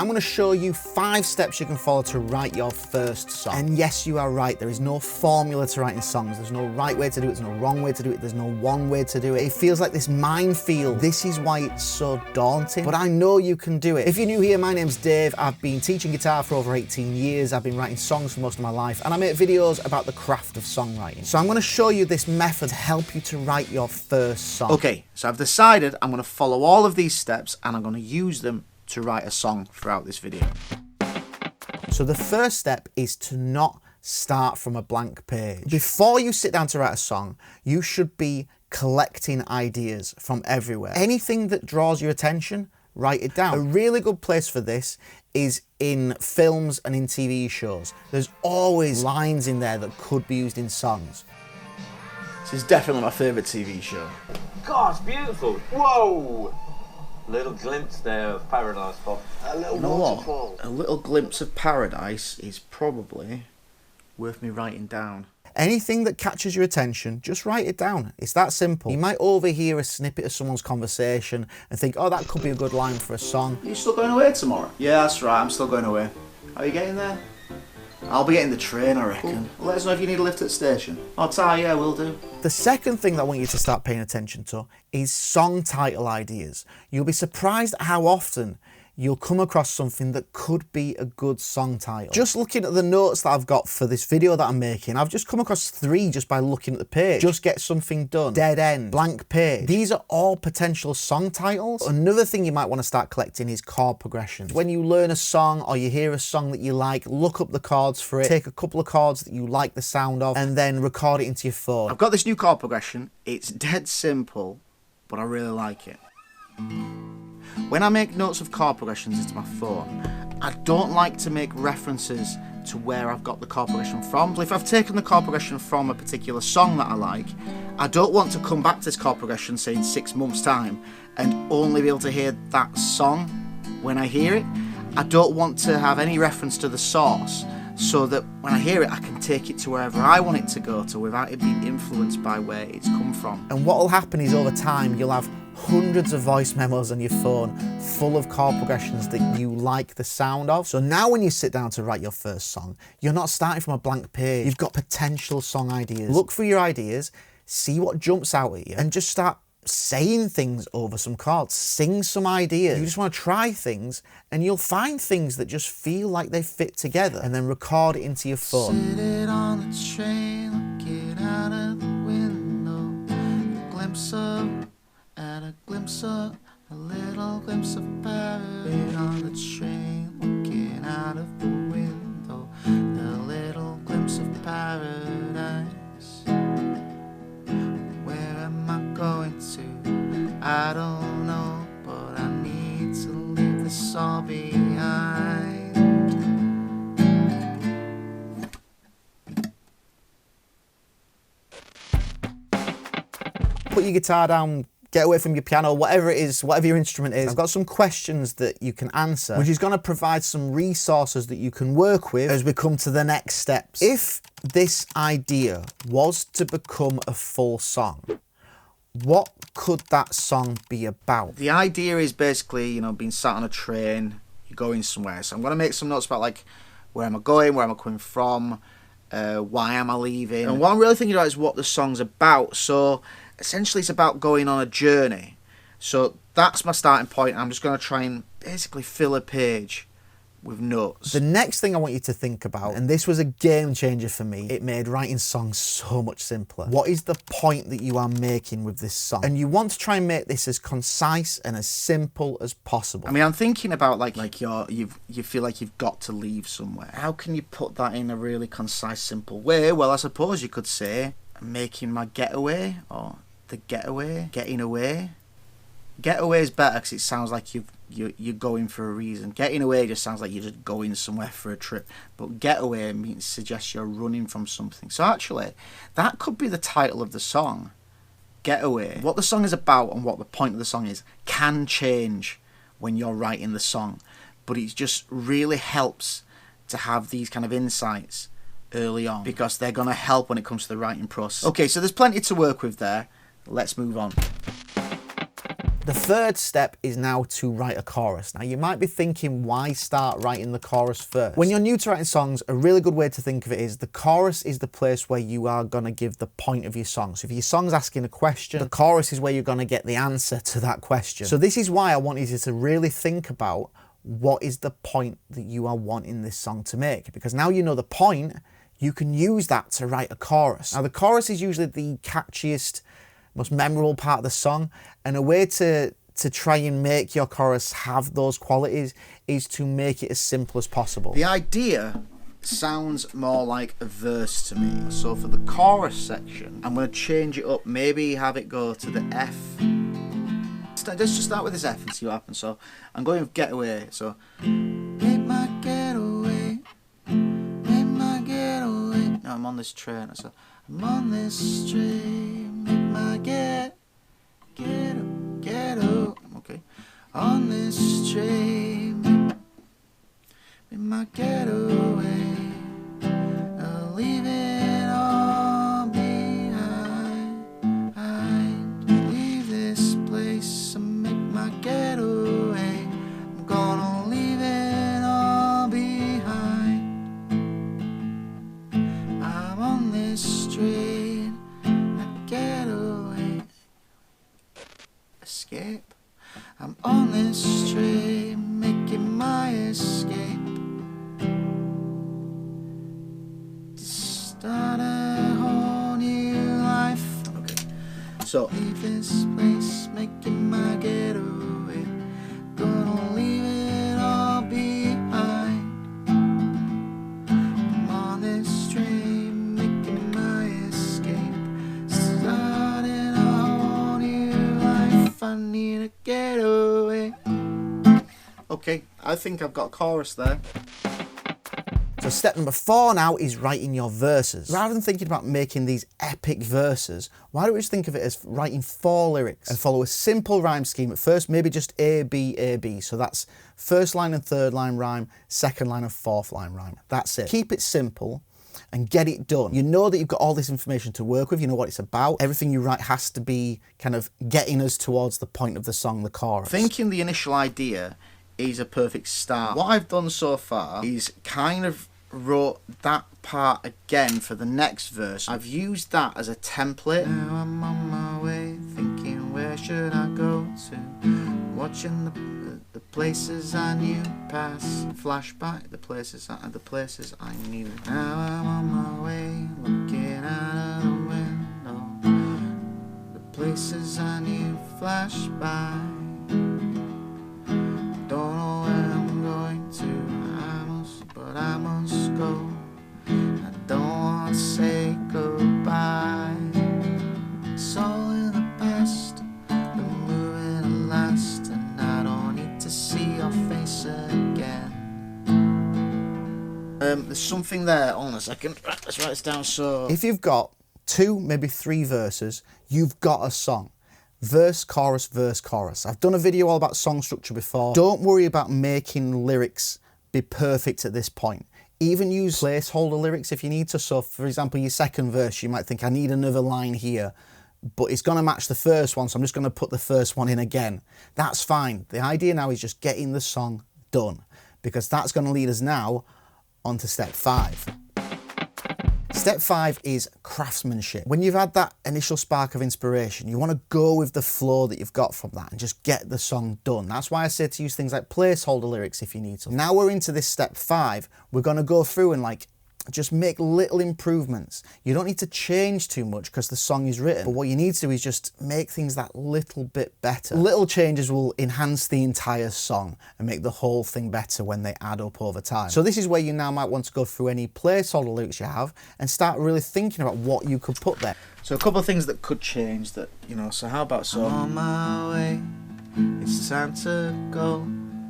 I'm going to show you 5 steps you can follow to write your first song. And yes, you are right, there is no formula to writing songs. There's no right way to do it, there's no wrong way to do it, there's no one way to do it. It feels like this minefield. This is why it's so daunting, but I know you can do it. If you're new here, my name's Dave. I've been teaching guitar for over 18 years. I've been writing songs for most of my life, and I make videos about the craft of songwriting. So I'm going to show you this method to help you to write your first song. Okay, so I've decided I'm going to follow all of these steps and I'm going to use them to write a song throughout this video. So the first step is to not start from a blank page. Before you sit down to write a song, you should be collecting ideas from everywhere. Anything that draws your attention, write it down. A really good place for this is in films and in TV shows. There's always lines in there that could be used in songs. This is definitely my favourite TV show. God, it's beautiful. Whoa! Little glimpse there of paradise, Bob. A little waterfall. A little glimpse of paradise is probably worth me writing down. Anything that catches your attention, just write it down. It's that simple. You might overhear a snippet of someone's conversation and think, oh, that could be a good line for a song. Are you still going away tomorrow? Yeah, that's right, I'm still going away. Are you getting there? I'll be getting the train, I reckon. Cool. Let us know if you need a lift at the station. Oh, yeah, will do. The second thing that I want you to start paying attention to is song title ideas. You'll be surprised at how often you'll come across something that could be a good song title. Just looking at the notes that I've got for this video that I'm making, I've just come across 3 just by looking at the page. Just Get Something Done, Dead End, Blank Page. These are all potential song titles. Another thing you might want to start collecting is chord progressions. When you learn a song or you hear a song that you like, look up the chords for it, take a couple of chords that you like the sound of, and then record it into your phone. I've got this new chord progression. It's dead simple, but I really like it. When I make notes of chord progressions into my phone, I don't like to make references to where I've got the chord progression from. If I've taken the chord progression from a particular song that I like, I don't want to come back to this chord progression, say in 6 months' time, and only be able to hear that song when I hear it. I don't want to have any reference to the source, so that when I hear it, I can take it to wherever I want it to go to without it being influenced by where it's come from. And what will happen is over time, you'll have hundreds of voice memos on your phone full of chord progressions that you like the sound of. So now when you sit down to write your first song, you're not starting from a blank page. You've got potential song ideas. Look for your ideas, see what jumps out at you, and just start saying things over some chords. Sing some ideas. You just want to try things, and you'll find things that just feel like they fit together, and then record it into your phone. Sitting on the train, looking out of the window, a glimpse of a little glimpse of paradise. On the train, looking out of the window, a little glimpse of paradise. Where am I going to? I don't know, but I need to leave this all behind. Put your guitar down, get away from your piano, whatever it is, whatever your instrument is. I've got some questions that you can answer, which is going to provide some resources that you can work with as we come to the next steps. If this idea was to become a full song, what could that song be about? The idea is basically, you know, being sat on a train, you're going somewhere. So I'm going to make some notes about, like, where am I going, where am I coming from, why am I leaving? And what I'm really thinking about is what the song's about. So essentially it's about going on a journey. So that's my starting point. I'm just going to try and basically fill a page with notes. The next thing I want you to think about, and this was a game changer for me, it made writing songs so much simpler. What is the point that you are making with this song? And you want to try and make this as concise and as simple as possible. I mean, I'm thinking about like you feel like you've got to leave somewhere. How can you put that in a really concise, simple way? Well, I suppose you could say, I'm making my getaway, or the getaway, getting away. Getaway is better because it sounds like you're going for a reason. Getting away just sounds like you're just going somewhere for a trip. But getaway suggests you're running from something. So actually, that could be the title of the song, Getaway. What the song is about and what the point of the song is can change when you're writing the song. But it just really helps to have these kind of insights early on, because they're going to help when it comes to the writing process. Okay, so there's plenty to work with there. Let's move on. The third step is now to write a chorus. Now you might be thinking, why start writing the chorus first? When you're new to writing songs, a really good way to think of it is the chorus is the place where you are going to give the point of your song. So if your song's asking a question, the chorus is where you're going to get the answer to that question. So this is why I wanted you to really think about what is the point that you are wanting this song to make. Because now you know the point, you can use that to write a chorus. Now the chorus is usually the catchiest, most memorable part of the song, and a way to try and make your chorus have those qualities is to make it as simple as possible. The idea sounds more like a verse to me. So for the chorus section, I'm going to change it up, maybe have it go to the F. Let's just start with this F and see what happens. So I'm going with getaway. So make my getaway, make my getaway. Now I'm on this train. So I'm on this train, make my get okay. On this train, make my getaway. I'll leave it all behind. Leave this place and make my getaway. I'm gonna leave it all behind. I'm on this train, my getaway. Escape. I'm on this train, making my escape. To start a whole new life. Okay. So leave this place, making my getaway. Gonna leave it all behind. I'm on this train, making my escape. Starting a whole new life. I need a getaway. Okay, I think I've got a chorus there. So step number 4 now is writing your verses. Rather than thinking about making these epic verses, why don't we just think of it as writing 4 lyrics and follow a simple rhyme scheme at first, maybe just A, B, A, B. So that's first line and third line rhyme, second line and fourth line rhyme. That's it. Keep it simple and get it done. You know that you've got all this information to work with, you know what it's about. Everything you write has to be kind of getting us towards the point of the song, the chorus. Thinking the initial idea is a perfect start. What I've done so far is kind of wrote that part again for the next verse. I've used that as a template. Now I'm on my way, thinking where should I go to? Watching the places I knew pass, flashback the places I knew. Now I'm on my way, looking out of the window. The places I knew flash by. Don't know where I'm going to, but I must go. I don't want to say goodbye. It's all in the past, we're moving at last, and I don't need to see your face again. There's something there. Hold on a second. Let's write this down. So if you've got 2, maybe 3 verses, you've got a song. Verse, chorus, verse, chorus. I've done a video all about song structure before. Don't worry about making lyrics be perfect at this point. Even use placeholder lyrics if you need to. So for example, your second verse, you might think I need another line here, but it's going to match the first one, so I'm just going to put the first one in again. That's fine. The idea now is just getting the song done, because that's going to lead us now onto step 5. Step 5 is craftsmanship. When you've had that initial spark of inspiration, you want to go with the flow that you've got from that and just get the song done. That's why I say to use things like placeholder lyrics if you need to. Now we're into this step 5. We're going to go through and just make little improvements. You don't need to change too much because the song is written, but what you need to do is just make things that little bit better. Little changes will enhance the entire song and make the whole thing better when they add up over time. So this is where you now might want to go through any placeholder lyrics you have and start really thinking about what you could put there. So a couple of things that could change that, so how about so? I'm on my way, it's time to go.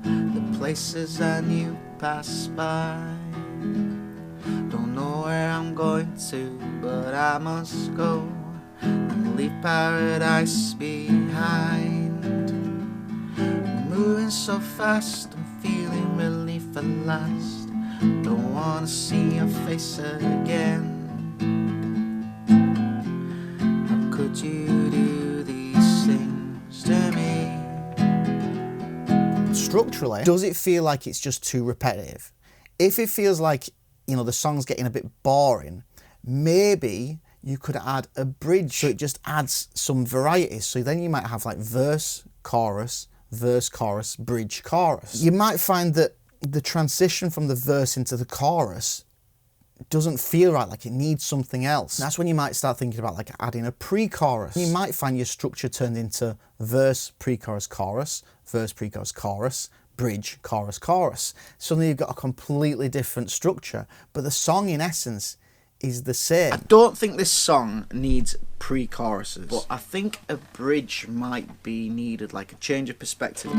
The places I knew pass by. Don't know where I'm going to, but I must go and leave paradise behind. I'm moving so fast, I'm feeling relief at last. Don't wanna see your face again. How could you do these things to me? literally, does it feel like it's just too repetitive? If it feels like, you know, the song's getting a bit boring, maybe you could add a bridge, so it just adds some variety. So then you might have like verse, chorus, bridge, chorus. You might find that the transition from the verse into the chorus doesn't feel right, like it needs something else. That's when you might start thinking about like adding a pre-chorus. You might find your structure turned into verse, pre-chorus, chorus, verse, pre-chorus, chorus, bridge, chorus, chorus. Suddenly you've got a completely different structure, but the song in essence is the same. I don't think this song needs pre-choruses, but I think a bridge might be needed, like a change of perspective.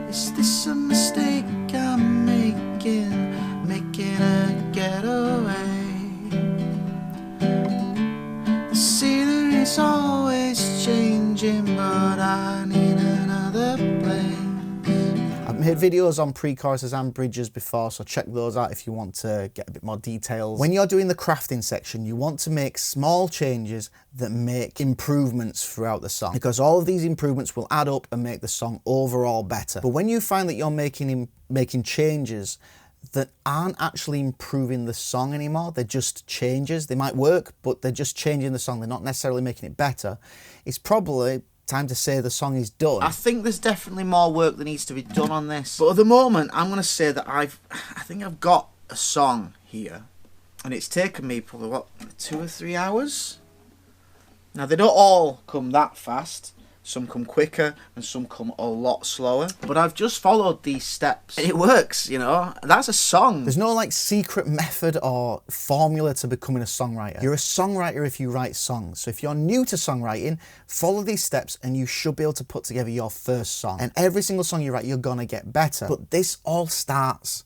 Is this a mistake I'm making a getaway? The scenery's always changing, but I need another place. I've made videos on pre-choruses and bridges before, so check those out if you want to get a bit more details. When you're doing the crafting section, you want to make small changes that make improvements throughout the song, because all of these improvements will add up and make the song overall better. But when you find that you're making changes that aren't actually improving the song anymore, they're just changes. They might work, but they're just changing the song. They're not necessarily making it better. It's probably time to say the song is done. I think there's definitely more work that needs to be done on this. But at the moment, I'm going to say that I think I've got a song here. And it's taken me probably, what, 2 or 3 hours? Now, they don't all come that fast. Some come quicker and some come a lot slower. But I've just followed these steps. And it works, you know. That's a song. There's no like secret method or formula to becoming a songwriter. You're a songwriter if you write songs. So if you're new to songwriting, follow these steps and you should be able to put together your first song. And every single song you write, you're gonna get better. But this all starts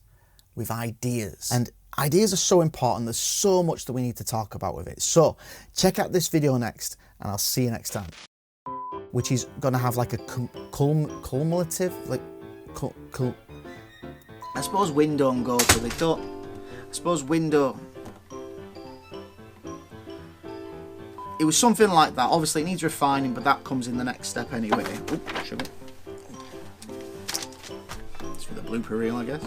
with ideas. And ideas are so important. There's so much that we need to talk about with it. So check out this video next and I'll see you next time. Which is gonna have like a cumulative, like, I suppose wind don't go, so they don't, I suppose window, it was something like that. Obviously it needs refining, but that comes in the next step anyway. Oop, sugar. It's for the blooper reel, I guess.